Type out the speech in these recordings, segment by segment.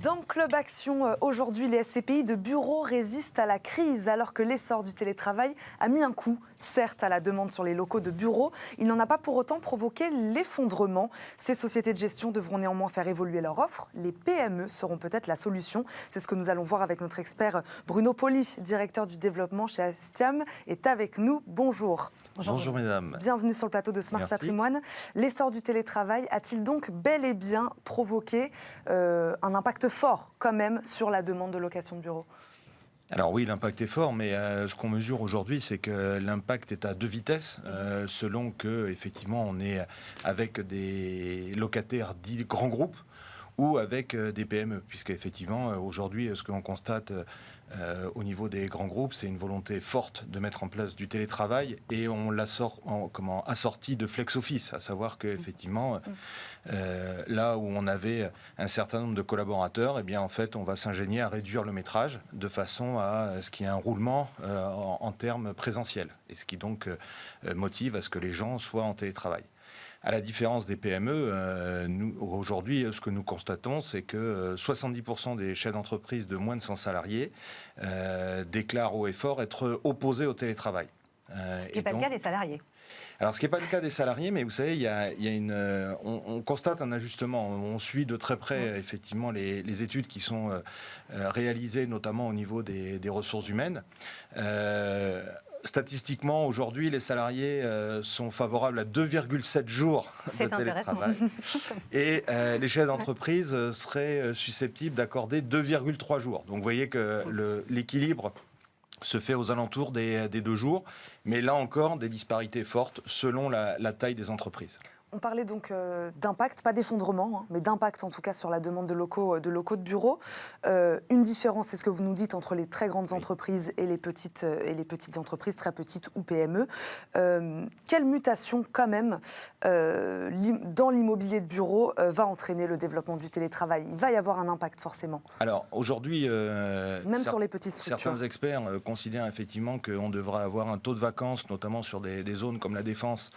Dans Club Action, aujourd'hui, les SCPI de bureaux résistent à la crise alors que l'essor du télétravail a mis un coup, certes, à la demande sur les locaux de bureaux. Il n'en a pas pour autant provoqué l'effondrement. Ces sociétés de gestion devront néanmoins faire évoluer leur offre. Les PME seront peut-être la solution. C'est ce que nous allons voir avec notre expert Bruno Poli, directeur du développement chez Astiam, est avec nous. Bonjour. Bonjour mesdames. Bienvenue sur le plateau de Smart Patrimoine. L'essor du télétravail a-t-il donc bel et bien provoqué un impact fort quand même sur la demande de location de bureaux? Alors oui, l'impact est fort, mais ce qu'on mesure aujourd'hui, c'est que l'impact est à deux vitesses, selon que effectivement on est avec des locataires dits grands groupes ou avec des PME, puisque effectivement aujourd'hui ce que l'on constate au niveau des grands groupes, c'est une volonté forte de mettre en place du télétravail et on l'a assorti de flex office, à savoir que effectivement là où on avait un certain nombre de collaborateurs, eh bien en fait on va s'ingénier à réduire le métrage de façon à ce qu'il y ait un roulement en termes présentiels, et ce qui donc motive à ce que les gens soient en télétravail. À la différence des PME, nous, aujourd'hui, ce que nous constatons, c'est que 70% des chefs d'entreprise de moins de 100 salariés déclarent haut et fort être opposés au télétravail. Ce qui n'est pas le cas des salariés. Alors, ce qui n'est pas le cas des salariés, mais vous savez, on constate un ajustement. On suit de très près, effectivement, les études qui sont réalisées, notamment au niveau des ressources humaines. Statistiquement, aujourd'hui, les salariés sont favorables à 2,7 jours de télétravail. Et les chefs d'entreprise seraient susceptibles d'accorder 2,3 jours. Donc, vous voyez que l'équilibre se fait aux alentours des 2 jours. Mais là encore, des disparités fortes selon la taille des entreprises. On parlait donc d'impact, pas d'effondrement, mais d'impact en tout cas sur la demande de locaux de bureaux. Une différence, c'est ce que vous nous dites, entre les très grandes entreprises et les petites entreprises, très petites ou PME. Quelle mutation quand même dans l'immobilier de bureau va entraîner le développement du télétravail? Il va y avoir un impact forcément. Alors aujourd'hui, même sur les petites structures. Certains experts considèrent effectivement qu'on devrait avoir un taux de vacances, notamment sur des zones comme la Défense,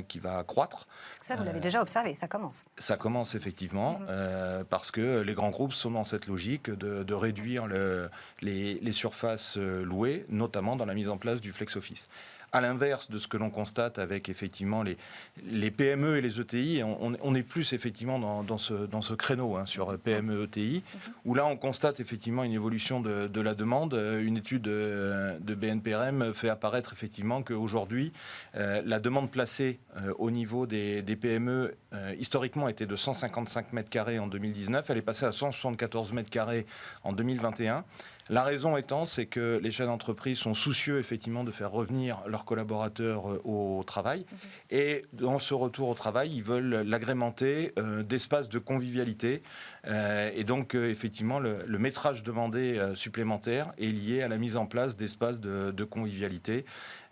qui va croître. Parce que ça, vous l'avez déjà observé, ça commence. Ça commence effectivement, parce que les grands groupes sont dans cette logique de réduire les surfaces louées, notamment dans la mise en place du flex office. À l'inverse de ce que l'on constate avec effectivement les PME et les ETI, on est plus effectivement dans ce créneau sur PME ETI, où là on constate effectivement une évolution de la demande. Une étude de BNPRM fait apparaître effectivement qu'aujourd'hui la demande placée au niveau des PME historiquement était de 155 mètres carrés en 2019, elle est passée à 174 mètres carrés en 2021. La raison étant, c'est que les chefs d'entreprise sont soucieux effectivement de faire revenir leurs collaborateurs au travail. Et dans ce retour au travail, ils veulent l'agrémenter d'espaces de convivialité. Et donc, effectivement, le métrage demandé supplémentaire est lié à la mise en place d'espaces de convivialité.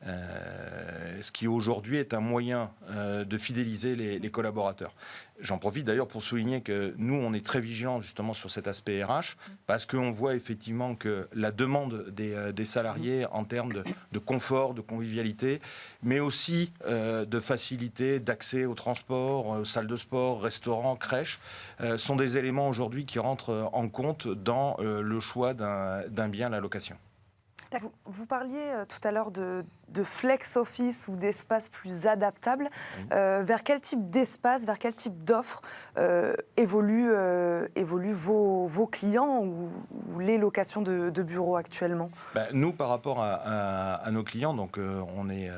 Ce qui aujourd'hui est un moyen de fidéliser les collaborateurs. J'en profite d'ailleurs pour souligner que nous, on est très vigilants justement sur cet aspect RH, parce qu'on voit effectivement que la demande des salariés en termes de confort, de convivialité, mais aussi de facilité d'accès au transport, salles de sport, restaurants, crèches, sont des éléments aujourd'hui qui rentrent en compte dans le choix d'un bien à la location. Vous parliez tout à l'heure de flex office ou d'espace plus adaptable. Vers quel type d'espace, vers quel type d'offre évoluent vos clients ou les locations de bureaux actuellement? Nous, par rapport à nos clients, donc on est,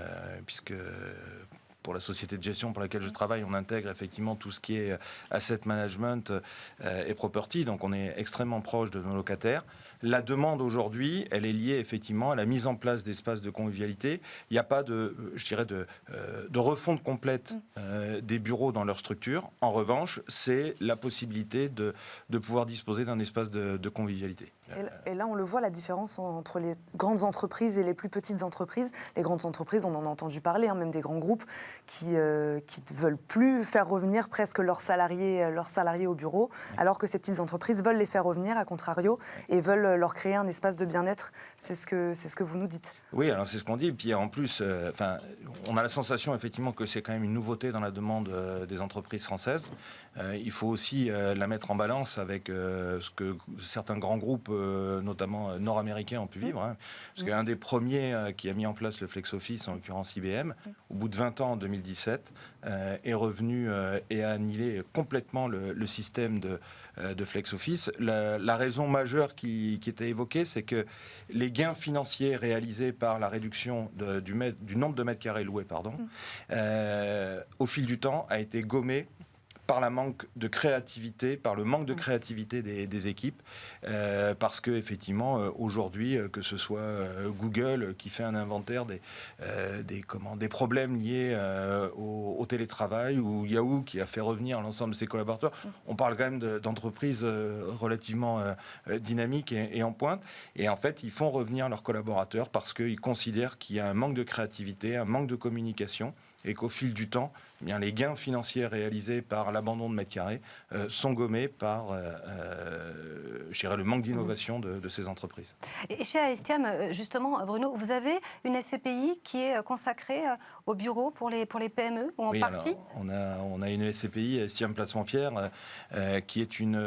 puisque pour la société de gestion pour laquelle je travaille, on intègre effectivement tout ce qui est asset management et property, donc on est extrêmement proche de nos locataires. La demande aujourd'hui, elle est liée effectivement à la mise en place d'espaces de convivialité. Il n'y a pas de refonte complète des bureaux dans leur structure. En revanche, c'est la possibilité de pouvoir disposer d'un espace de convivialité. Et là, on le voit, la différence entre les grandes entreprises et les plus petites entreprises. Les grandes entreprises, on en a entendu parler, même des grands groupes, qui ne veulent plus faire revenir presque leurs salariés au bureau, alors que ces petites entreprises veulent les faire revenir, à contrario, et veulent leur créer un espace de bien-être. C'est ce que vous nous dites. Oui, alors c'est ce qu'on dit. Et puis en plus, on a la sensation effectivement que c'est quand même une nouveauté dans la demande des entreprises françaises. Il faut aussi la mettre en balance avec ce que certains grands groupes, notamment nord-américains, ont pu vivre. Hein. Parce qu'un des premiers qui a mis en place le FlexOffice, en l'occurrence IBM, au bout de 20 ans, en 2017, est revenu et a annihilé complètement le système de FlexOffice. La raison majeure qui était évoquée, c'est que les gains financiers réalisés par la réduction du nombre de mètres carrés loués, au fil du temps, a été gommé par le manque de créativité des équipes, parce que effectivement aujourd'hui, que ce soit Google qui fait un inventaire des problèmes liés au télétravail, ou Yahoo qui a fait revenir l'ensemble de ses collaborateurs, on parle quand même d'entreprises relativement dynamiques et en pointe. Et en fait, ils font revenir leurs collaborateurs parce qu'ils considèrent qu'il y a un manque de créativité, un manque de communication, et qu'au fil du temps, eh bien, les gains financiers réalisés par l'abandon de mètres carrés sont gommés par je dirais, le manque d'innovation de ces entreprises. Et chez Aestiam, justement, Bruno, vous avez une SCPI qui est consacrée au bureau pour les PME, ou en partie? Alors, on a une SCPI, Aestiam Place-Saint-Pierre, qui est une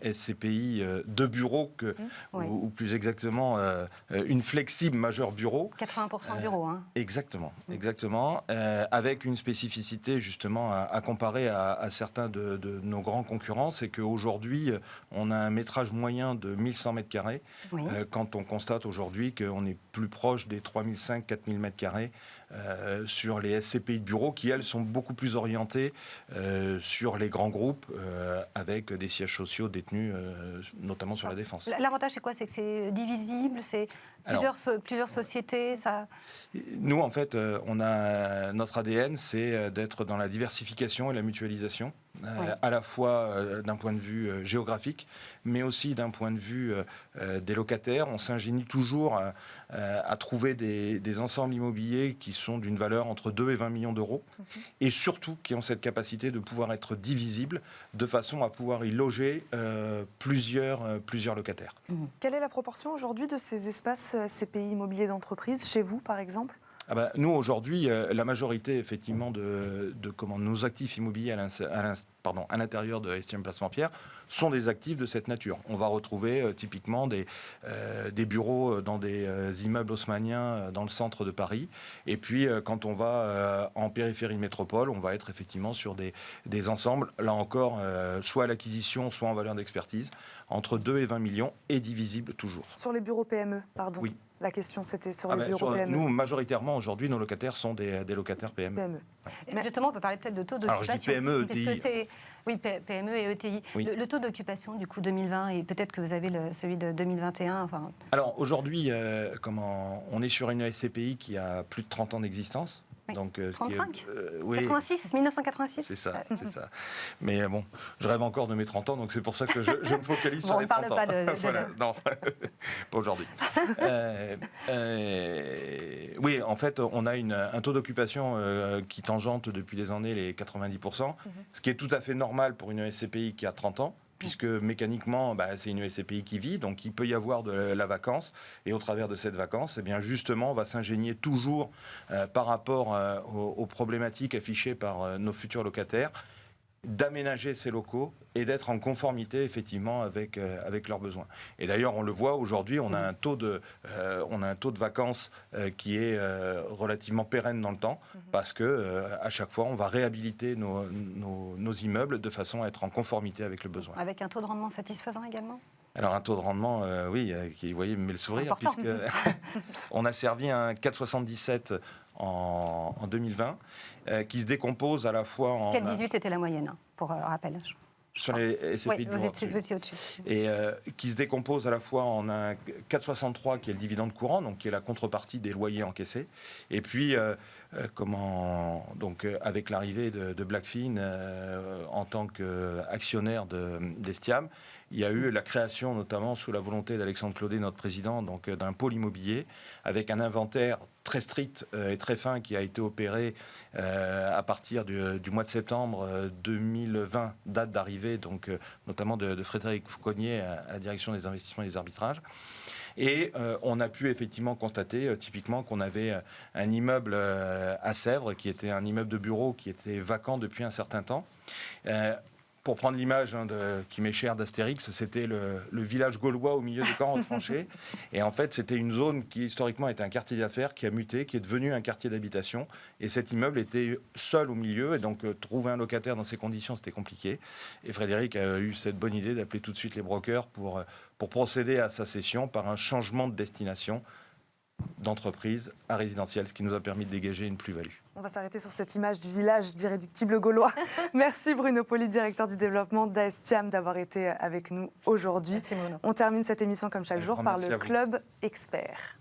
SCPI de bureau, ou plus exactement une flexible majeure bureau. 80% bureau. Hein. Exactement. Avec une spécificité justement à comparer à certains de nos grands concurrents, c'est qu'aujourd'hui, on a un métrage moyen de 1100 mètres carrés, quand on constate aujourd'hui qu'on est plus proche des 3500-4000 mètres carrés sur les SCPI de bureau, qui, elles, sont beaucoup plus orientées sur les grands groupes, avec des sièges sociaux détenus, notamment sur la défense. L'avantage, c'est quoi? C'est que c'est divisible, c'est plusieurs sociétés, ça... Nous, en fait, notre ADN, c'est d'être dans la diversification et la mutualisation, à la fois d'un point de vue géographique, mais aussi d'un point de vue des locataires. On s'ingénie toujours à trouver des ensembles immobiliers qui sont d'une valeur entre 2 et 20 millions d'euros, et surtout qui ont cette capacité de pouvoir être divisibles, de façon à pouvoir y loger plusieurs locataires. Quelle est la proportion aujourd'hui de ces espaces SCPI immobiliers d'entreprise, chez vous par exemple? Nous, aujourd'hui, la majorité, effectivement, de nos actifs immobiliers à l'intérieur de Aestiam Place-Saint-Pierre sont des actifs de cette nature. On va retrouver typiquement des bureaux dans des immeubles haussmanniens dans le centre de Paris. Et puis, quand on va en périphérie de métropole, on va être effectivement sur des ensembles, là encore, soit à l'acquisition, soit en valeur d'expertise, entre 2 et 20 millions, et divisibles toujours. Sur les bureaux PME, pardon. Oui. La question, c'était sur les bureaux PME. Nous, majoritairement, aujourd'hui, nos locataires sont des locataires PME. Mais justement, on peut parler peut-être de taux d'occupation. Alors, je dis PME, ETI. Oui, PME et ETI. Oui. Le taux d'occupation, du coup, 2020, et peut-être que vous avez celui de 2021. Alors, aujourd'hui, on est sur une SCPI qui a plus de 30 ans d'existence. Oui. Donc, 35 oui. 86, 1986. C'est ça. Mais bon, je rêve encore de mes 30 ans, donc c'est pour ça que je me focalise sur les 30 ans. On ne parle pas de... Voilà, non, pas aujourd'hui. Oui, en fait, on a un taux d'occupation qui tangente depuis des années les 90%, ce qui est tout à fait normal pour une SCPI qui a 30 ans. Puisque mécaniquement, c'est une SCPI qui vit, donc il peut y avoir de la vacance. Et au travers de cette vacance, eh bien justement, on va s'ingénier toujours par rapport aux problématiques affichées par nos futurs locataires, d'aménager ces locaux et d'être en conformité effectivement avec leurs besoins. Et d'ailleurs, on le voit aujourd'hui, on a un taux de vacances qui est relativement pérenne dans le temps, parce que à chaque fois, on va réhabiliter nos immeubles de façon à être en conformité avec le besoin. Avec un taux de rendement satisfaisant également? Alors, un taux de rendement, oui, qui, vous voyez, me met le sourire, puisque on a servi un 4,77 en 2020, qui se décompose à la fois en... 4,18 était la moyenne, pour rappel. Sur les SCPI de bureau. Vous étiez au-dessus. Et qui se décompose à la fois en un 4,63 qui est le dividende courant, donc qui est la contrepartie des loyers encaissés, et puis avec l'arrivée de Blackfin en tant qu'actionnaire d'Estiam, il y a eu la création, notamment sous la volonté d'Alexandre Claudet, notre président, d'un pôle immobilier avec un inventaire très strict et très fin qui a été opéré à partir du mois de septembre 2020, date d'arrivée, notamment de Frédéric Fauconnier à la direction des investissements et des arbitrages. Et on a pu effectivement constater typiquement qu'on avait un immeuble à Sèvres, qui était un immeuble de bureau qui était vacant depuis un certain temps. Pour prendre l'image qui m'est chère d'Astérix, c'était le village gaulois au milieu des camps retranchés. Et en fait, c'était une zone qui historiquement était un quartier d'affaires, qui a muté, qui est devenu un quartier d'habitation. Et cet immeuble était seul au milieu. Et donc, trouver un locataire dans ces conditions, c'était compliqué. Et Frédéric a eu cette bonne idée d'appeler tout de suite les brokers pour procéder à sa cession par un changement de destination d'entreprise à résidentiel, ce qui nous a permis de dégager une plus-value. On va s'arrêter sur cette image du village d'irréductible gaulois. Merci Bruno Poli, directeur du développement d'Aestiam, d'avoir été avec nous aujourd'hui. On termine cette émission comme chaque jour par le Club Expert.